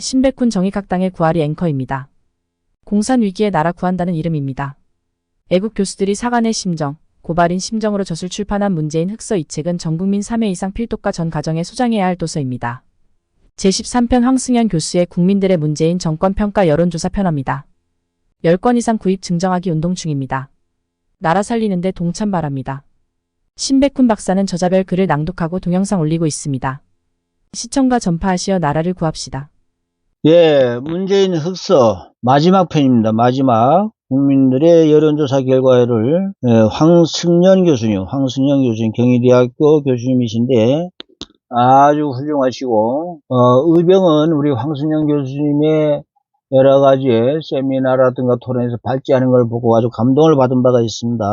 신백훈 정의각당의 구아리 앵커입니다. 공산 위기에 나라 구한다는 이름입니다. 애국 교수들이 사관의 심정, 고발인 심정으로 젖을 출판한 문재인 흑서 이 책은 전국민 3회 이상 필독과 전 가정에 소장해야 할 도서입니다. 제13편 황승현 교수의 국민들의 문재인 정권평가 여론조사 편입니다. 10권 이상 구입 증정하기 운동 중입니다. 나라 살리는데 동참 바랍니다. 신백훈 박사는 저자별 글을 낭독하고 동영상 올리고 있습니다. 시청과 전파하시어 나라를 구합시다. 예, 문재인 흑서 마지막 편입니다. 마지막 국민들의 여론조사 결과를 황승현 교수님 경희대학교 교수님이신데 아주 훌륭하시고 의병은 우리 황승현 교수님의 여러 가지의 세미나라든가 토론에서 발제하는 걸 보고 아주 감동을 받은 바가 있습니다.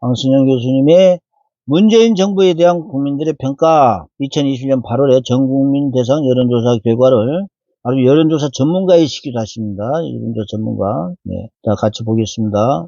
황승현 교수님의 문재인 정부에 대한 국민들의 평가 2021년 8월에 전국민 대상 여론조사 결과를 아주 여론조사 전문가이시기도 하십니다. 여론조사 전문가. 네. 자, 같이 보겠습니다.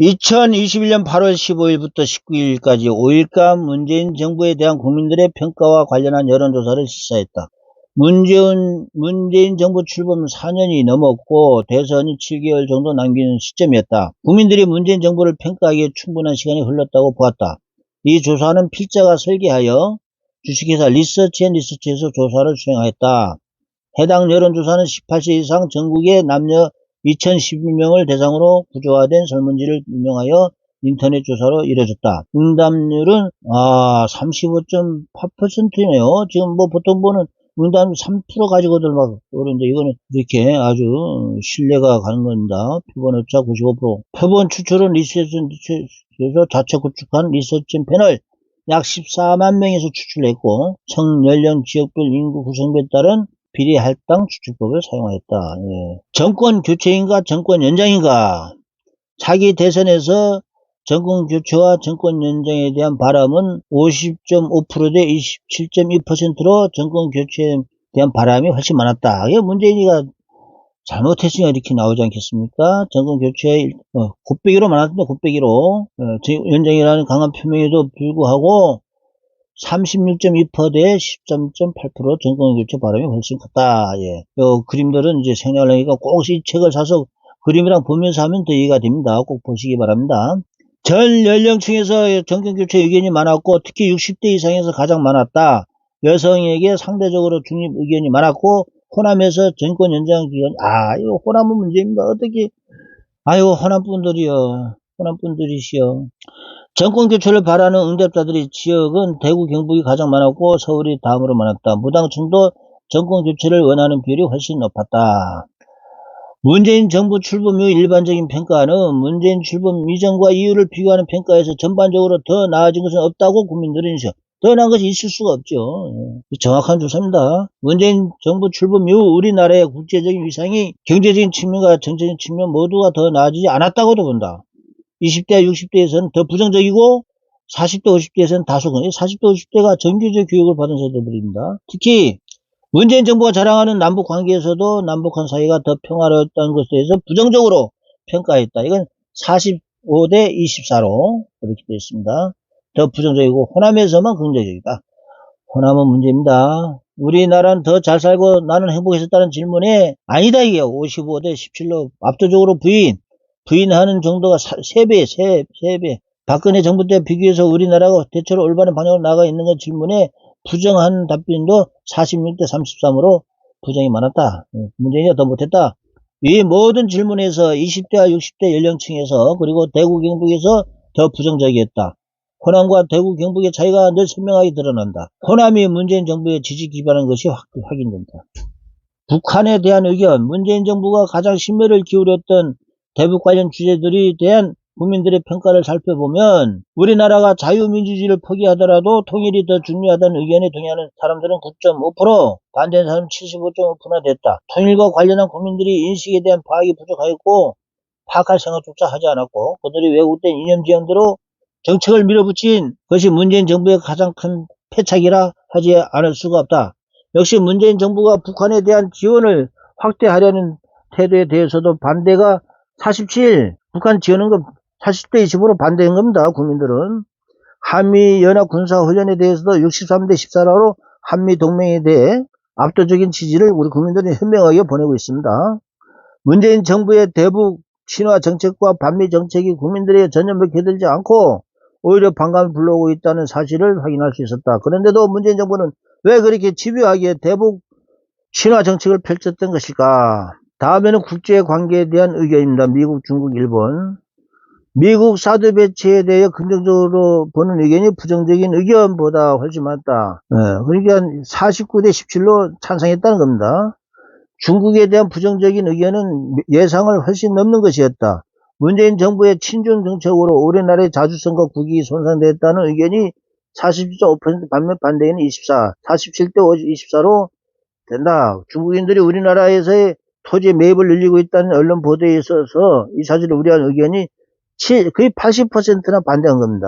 2021년 8월 15일부터 19일까지 5일간 문재인 정부에 대한 국민들의 평가와 관련한 여론조사를 시사했다. 문재인 정부 출범 4년이 넘었고 대선이 7개월 정도 남기는 시점이었다. 국민들이 문재인 정부를 평가하기에 충분한 시간이 흘렀다고 보았다. 이 조사는 필자가 설계하여 주식회사 리서치앤리서치에서 조사를 수행하였다. 해당 여론조사는 18세 이상 전국의 남녀 2011명을 대상으로 구조화된 설문지를 인용하여 인터넷 조사로 이루어졌다. 응답률은 35.8%네요. 지금 뭐 보통 보는 응답 3% 가지고들 막 그런데 이거는 이렇게 아주 신뢰가 가는 겁니다. 표본 오차 95%. 표본 추출은 리서치에서 자체 구축한 리서치 패널 약 14만 명에서 추출했고 성, 연령, 지역별 인구 구성에 따른 비례 할당 추출법을 사용하였다. 예. 정권 교체인가 정권 연장인가? 차기 대선에서 정권 교체와 정권 연장에 대한 바람은 50.5% 대 27.2%로 정권 교체에 대한 바람이 훨씬 많았다. 이게 문재인이가 잘못했으니까 이렇게 나오지 않겠습니까? 정권 교체에 곱빼기로 많았습니다. 곱빼기로 연장이라는 강한 표명에도 불구하고 36.2% 대 13.8% 정권 교체 바람이 훨씬 컸다. 예. 요 그림들은 이제 생략하니까 꼭 이 책을 사서 그림이랑 보면서 하면 더 이해가 됩니다. 꼭 보시기 바랍니다. 전 연령층에서 정권 교체 의견이 많았고 특히 60대 이상에서 가장 많았다. 여성에게 상대적으로 중립 의견이 많았고 호남에서 정권 연장 기간 이거 호남은 문제입니다. 어떻게 호남분들이시여. 정권 교체를 바라는 응답자들의 지역은 대구, 경북이 가장 많았고 서울이 다음으로 많았다. 무당층도 정권 교체를 원하는 비율이 훨씬 높았다. 문재인 정부 출범 후 일반적인 평가는 문재인 출범 이전과 이후를 비교하는 평가에서 전반적으로 더 나아진 것은 없다고 국민들은 인식. 더 나은 것이 있을 수가 없죠. 정확한 조사입니다. 문재인 정부 출범 이후 우리나라의 국제적인 위상이 경제적인 측면과 정치적인 측면 모두가 더 나아지지 않았다고도 본다. 20대와 60대에서는 더 부정적이고 40대, 50대에서는 다소 40대, 50대가 정규적 교육을 받은 세대들입니다. 특히 문재인 정부가 자랑하는 남북 관계에서도 남북한 사이가 더 평화로웠다는 것에 대해서 부정적으로 평가했다. 이건 45대 24로 그렇게 되어 있습니다. 더 부정적이고 호남에서만 긍정적이다. 호남은 문제입니다. 우리나라는 더 잘 살고 나는 행복했었다는 질문에 아니다 이게 55대 17로 압도적으로 부인하는 정도가 3배. 박근혜 정부 때 비교해서 우리나라가 대체로 올바른 방향으로 나가 있는 것 질문에 부정한 답변도 46대 33으로 부정이 많았다. 문재인이 더 못했다. 이 모든 질문에서 20대와 60대 연령층에서 그리고 대구 경북에서 더 부정적이었다. 호남과 대구 경북의 차이가 늘 선명하게 드러난다. 호남이 문재인 정부에 지지 기반한 것이 확인된다. 북한에 대한 의견, 문재인 정부가 가장 심혈을 기울였던 대북 관련 주제들에 대한 국민들의 평가를 살펴보면 우리나라가 자유민주주의를 포기하더라도 통일이 더 중요하다는 의견에 동의하는 사람들은 9.5%, 반대하는 사람은 75.5%나 됐다. 통일과 관련한 국민들이 인식에 대한 파악이 부족하였고 파악할 생각조차 하지 않았고 그들이 왜곡된 이념지향대로 정책을 밀어붙인 것이 문재인 정부의 가장 큰 패착이라 하지 않을 수가 없다. 역시 문재인 정부가 북한에 대한 지원을 확대하려는 태도에 대해서도 반대가 47, 북한 지원한 거 40대 20으로 반대한 겁니다. 국민들은. 한미 연합 군사 훈련에 대해서도 63대 14로 한미 동맹에 대해 압도적인 지지를 우리 국민들이 현명하게 보내고 있습니다. 문재인 정부의 대북 친화 정책과 반미 정책이 국민들에게 전혀 먹혀들지 않고 오히려 반감을 불러오고 있다는 사실을 확인할 수 있었다. 그런데도 문재인 정부는 왜 그렇게 집요하게 대북 친화 정책을 펼쳤던 것일까? 다음에는 국제 관계에 대한 의견입니다. 미국, 중국, 일본. 미국 사드 배치에 대해 긍정적으로 보는 의견이 부정적인 의견보다 훨씬 많다. 그러니까 49대 17로 찬성했다는 겁니다. 중국에 대한 부정적인 의견은 예상을 훨씬 넘는 것이었다. 문재인 정부의 친중 정책으로 우리나라의 자주성과 국익이 손상됐다는 의견이 47.5% 반면 반대에는 24, 47대 24로 된다. 중국인들이 우리나라에서의 토지 매입을 늘리고 있다는 언론 보도에 있어서 이 사실을 우려한 의견이 거의 80%나 반대한 겁니다.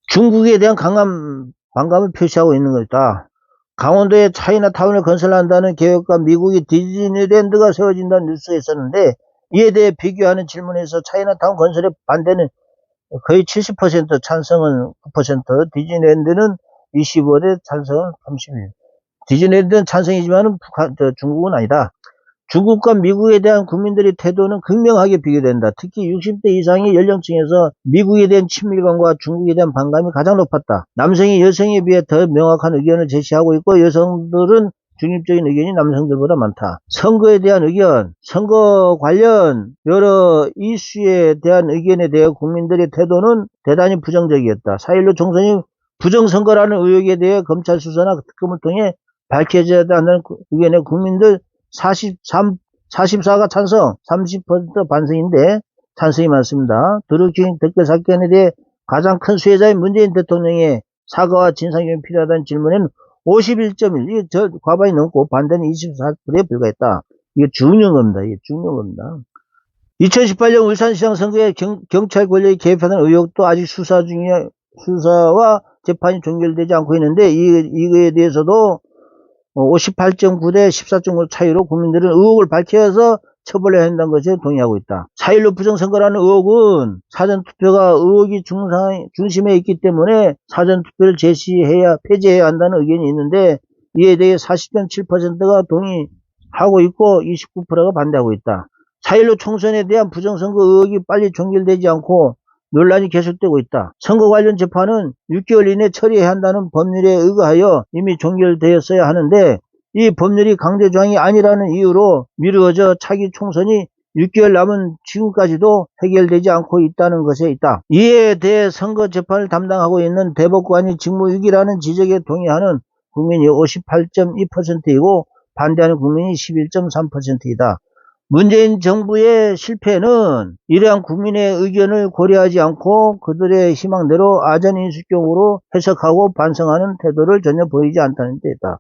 중국에 대한 강한 반감을 표시하고 있는 것이다. 강원도에 차이나타운을 건설한다는 계획과 미국이 디즈니랜드가 세워진다는 뉴스가 있었는데 이에 대해 비교하는 질문에서 차이나타운 건설에 반대는 거의 70%, 찬성은 9%, 디즈니랜드는 25대 찬성은 31. 디즈니랜드는 찬성이지만 중국은 아니다. 중국과 미국에 대한 국민들의 태도는 극명하게 비교된다. 특히 60대 이상의 연령층에서 미국에 대한 친밀감과 중국에 대한 반감이 가장 높았다. 남성이 여성에 비해 더 명확한 의견을 제시하고 있고 여성들은 중립적인 의견이 남성들보다 많다. 선거에 대한 의견, 선거 관련 여러 이슈에 대한 의견에 대해 국민들의 태도는 대단히 부정적이었다. 4.16 총선이 부정선거라는 의혹에 대해 검찰 수사나 특검을 통해 밝혀져야 한다는 의견의 국민들 44가 찬성, 30% 반성인데 찬성이 많습니다. 드루킹 댓글 사건에 대해 가장 큰 수혜자인 문재인 대통령의 사과와 진상규명이 필요하다는 질문에는 51.1, 이게 과반이 넘고 반대는 24%에 불과했다. 이게 중요한 겁니다. 이게 중요한 겁니다. 2018년 울산시장 선거에 경찰 권력이 개입하는 의혹도 아직 수사와 재판이 종결되지 않고 있는데 이거에 대해서도 58.9대 14.9 차이로 국민들은 의혹을 밝혀서 처벌해야 한다는 것에 동의하고 있다. 4.16 부정선거라는 의혹은 사전투표가 의혹이 중심에 있기 때문에 사전투표를 폐지해야 한다는 의견이 있는데 이에 대해 40.7%가 동의하고 있고 29%가 반대하고 있다. 4.16 총선에 대한 부정선거 의혹이 빨리 종결되지 않고 논란이 계속되고 있다. 선거 관련 재판은 6개월 이내 처리해야 한다는 법률에 의거하여 이미 종결되었어야 하는데 이 법률이 강제조항이 아니라는 이유로 미루어져 차기 총선이 6개월 남은 지금까지도 해결되지 않고 있다는 것에 있다. 이에 대해 선거 재판을 담당하고 있는 대법관이 직무유기라는 지적에 동의하는 국민이 58.2%이고 반대하는 국민이 11.3%이다. 문재인 정부의 실패는 이러한 국민의 의견을 고려하지 않고 그들의 희망대로 아전인수격으로 해석하고 반성하는 태도를 전혀 보이지 않다는 데 있다.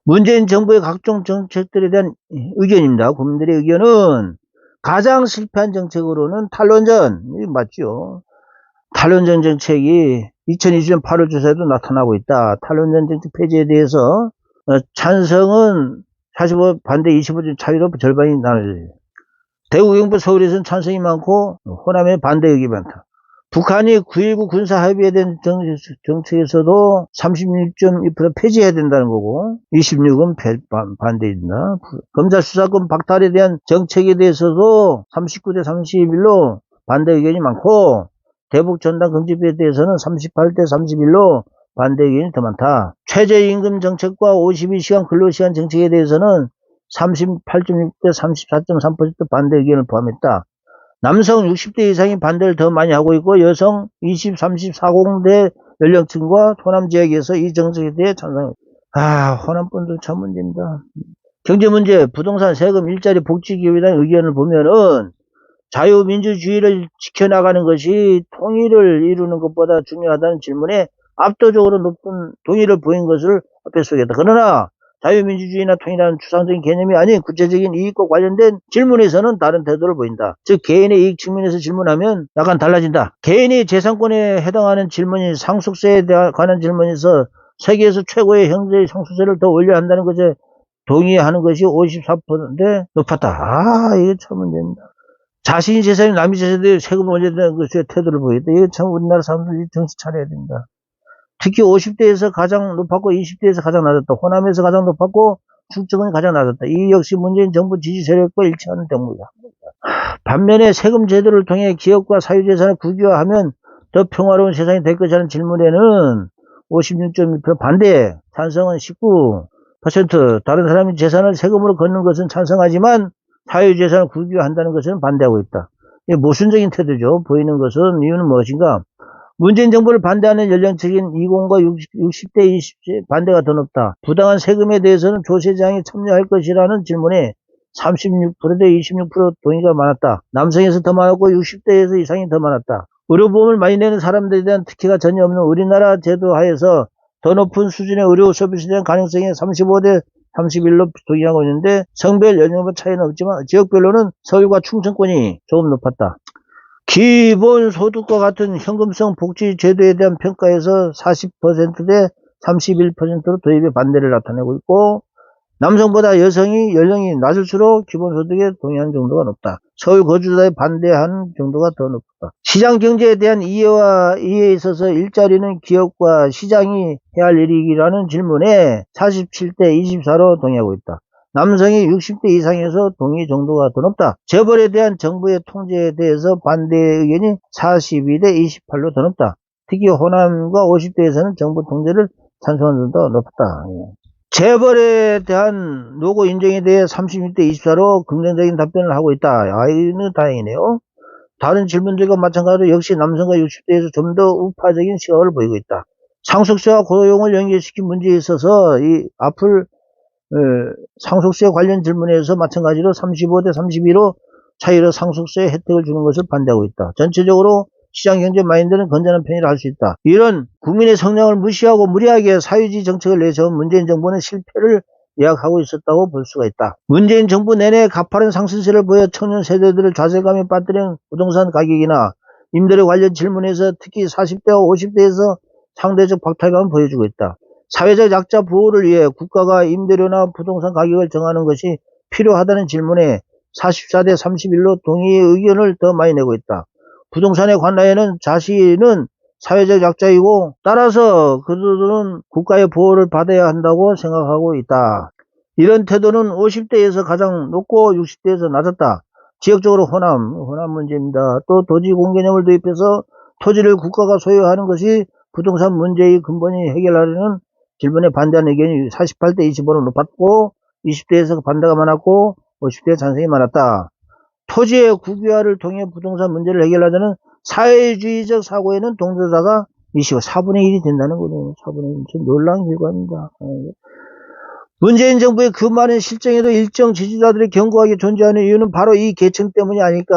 문재인 정부의 각종 정책들에 대한 의견입니다. 국민들의 의견은 가장 실패한 정책으로는 탈원전, 이거 맞죠? 탈원전 정책이 2020년 8월 조사에도 나타나고 있다. 탈원전 정책 폐지에 대해서 찬성은 45 반대 25 차이로 절반이 나눠져요. 대구, 경북, 서울에서는 찬성이 많고 호남에 반대 의견이 많다. 북한이 9.19 군사합의에 대한 정책에서도 36.2% 폐지해야 된다는 거고 26은 반대입니다. 검찰 수사권 박탈에 대한 정책에 대해서도 39대 31로 반대 의견이 많고 대북 전단 금지법에 대해서는 38대 31로 반대 의견이 더 많다. 최저임금 정책과 52시간 근로시간 정책에 대해서는 38.6대 34.3% 반대 의견을 포함했다. 남성 60대 이상이 반대를 더 많이 하고 있고 여성 20, 30, 40대 연령층과 호남 지역에서 이 정책에 대해 찬성합니다. 호남분들 참 문제입니다. 경제 문제, 부동산, 세금, 일자리, 복지기업에 대한 의견을 보면은 자유민주주의를 지켜나가는 것이 통일을 이루는 것보다 중요하다는 질문에 압도적으로 높은 동의를 보인 것을 앞에 소개했다. 그러나 자유민주주의나 통일이라는 추상적인 개념이 아닌 구체적인 이익과 관련된 질문에서는 다른 태도를 보인다. 즉 개인의 이익 측면에서 질문하면 약간 달라진다. 개인의 재산권에 해당하는 질문이 상속세에 관한 질문에서 세계에서 최고의 형제의 상속세를 더 올려야 한다는 것에 동의하는 것이 54%인데 높았다. 이게 참 문제입니다. 자신이 재산이 남의 재산에 세금을 올려야 되는 것에 태도를 보였다. 이게 참 우리나라 사람들이 정신 차려야 됩니다. 특히 50대에서 가장 높았고 20대에서 가장 낮았다. 호남에서 가장 높았고 충청권이 가장 낮았다. 이 역시 문재인 정부 지지 세력과 일치하는 대목이다. 반면에 세금 제도를 통해 기업과 사유재산을 국유화하면 더 평화로운 세상이 될 것이라는 질문에는 56.1% 반대, 찬성은 19%, 다른 사람이 재산을 세금으로 걷는 것은 찬성하지만 사유재산을 국유화한다는 것은 반대하고 있다. 이게 모순적인 태도죠. 보이는 것은 이유는 무엇인가? 문재인 정부를 반대하는 연령층인 20과 60대, 20대 반대가 더 높다. 부당한 세금에 대해서는 조세장이 참여할 것이라는 질문에 36%대 26% 동의가 많았다. 남성에서 더 많았고 60대에서 이상이 더 많았다. 의료보험을 많이 내는 사람들에 대한 특혜가 전혀 없는 우리나라 제도 하에서 더 높은 수준의 의료 서비스에 대한 가능성이 35대 31로 동의하고 있는데 성별 연령별 차이는 없지만 지역별로는 서울과 충청권이 조금 높았다. 기본소득과 같은 현금성 복지제도에 대한 평가에서 40%대 31%로 도입에 반대를 나타내고 있고 남성보다 여성이 연령이 낮을수록 기본소득에 동의하는 정도가 높다. 서울 거주자에 반대하는 정도가 더 높다. 시장 경제에 대한 이해에 있어서 일자리는 기업과 시장이 해야 할 일이라는 질문에 47대 24로 동의하고 있다. 남성이 60대 이상에서 동의 정도가 더 높다. 재벌에 대한 정부의 통제에 대해서 반대 의견이 42대 28로 더 높다. 특히 호남과 50대에서는 정부 통제를 찬성하는 정도가 높다. 재벌에 대한 노고 인정에 대해 36대 24로 긍정적인 답변을 하고 있다. 이는 다행이네요. 다른 질문들과 마찬가지로 역시 남성과 60대에서 좀 더 우파적인 시각을 보이고 있다. 상속세와 고용을 연계시킨 문제에 있어서 이 앞을 상속세 관련 질문에서 마찬가지로 35대 32로 차이로 상속세 혜택을 주는 것을 반대하고 있다. 전체적으로 시장경제 마인드는 건전한 편이라 할 수 있다. 이런 국민의 성향을 무시하고 무리하게 사회주의 정책을 내세운 문재인 정부는 실패를 예약하고 있었다고 볼 수가 있다. 문재인 정부 내내 가파른 상승세를 보여 청년 세대들을 좌절감에 빠뜨린 부동산 가격이나 임대료 관련 질문에서 특히 40대와 50대에서 상대적 박탈감을 보여주고 있다. 사회적 약자 보호를 위해 국가가 임대료나 부동산 가격을 정하는 것이 필요하다는 질문에 44대 31로 동의의 의견을 더 많이 내고 있다. 부동산에 관하여는 자신은 사회적 약자이고 따라서 그들은 국가의 보호를 받아야 한다고 생각하고 있다. 이런 태도는 50대에서 가장 높고 60대에서 낮았다. 지역적으로 호남 문제입니다. 또 토지 공개념을 도입해서 토지를 국가가 소유하는 것이 부동산 문제의 근본이 해결하려는 질문에 반대하는 의견이 48대 25로 높았고 20대에서 반대가 많았고 50대에 찬성이 많았다. 토지의 국유화를 통해 부동산 문제를 해결하자는 사회주의적 사고에는 동조자가 4분의 1이 된다는 거네요. 4분의 1. 좀 놀라운 결과입니다. 문재인 정부의 그 많은 실정에도 일정 지지자들이 견고하게 존재하는 이유는 바로 이 계층 때문이 아닐까.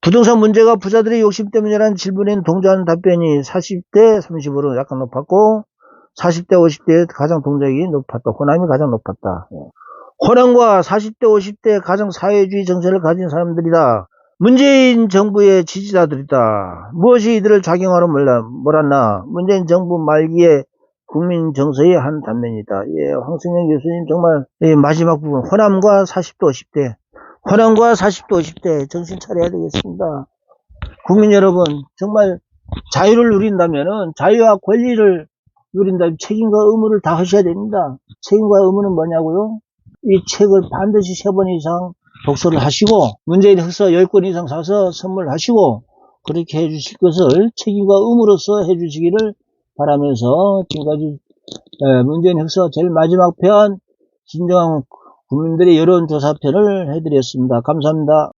부동산 문제가 부자들의 욕심 때문이라는 질문에는 동조하는 답변이 40대 35로 약간 높았고 40대 50대에 가장 동작이 높았다. 호남이 가장 높았다. 호남과 40대 50대 가장 사회주의 정신을 가진 사람들이다. 문재인 정부의 지지자들이다. 무엇이 이들을 작용하러 몰았나. 문재인 정부 말기에 국민 정서의 한 단면이다. 황승영 교수님 정말 마지막 부분 호남과 40대 50대 호남과 40대 50대 정신 차려야 되겠습니다. 국민 여러분 정말 자유를 누린다면은 자유와 권리를 누린다면 책임과 의무를 다 하셔야 됩니다. 책임과 의무는 뭐냐고요? 이 책을 반드시 3번 이상 독서를 하시고 문재인 흑서 10권 이상 사서 선물하시고 그렇게 해주실 것을 책임과 의무로서 해주시기를 바라면서 지금까지 문재인 흑서 제일 마지막 편 진정한 국민들의 여론조사편을 해드렸습니다. 감사합니다.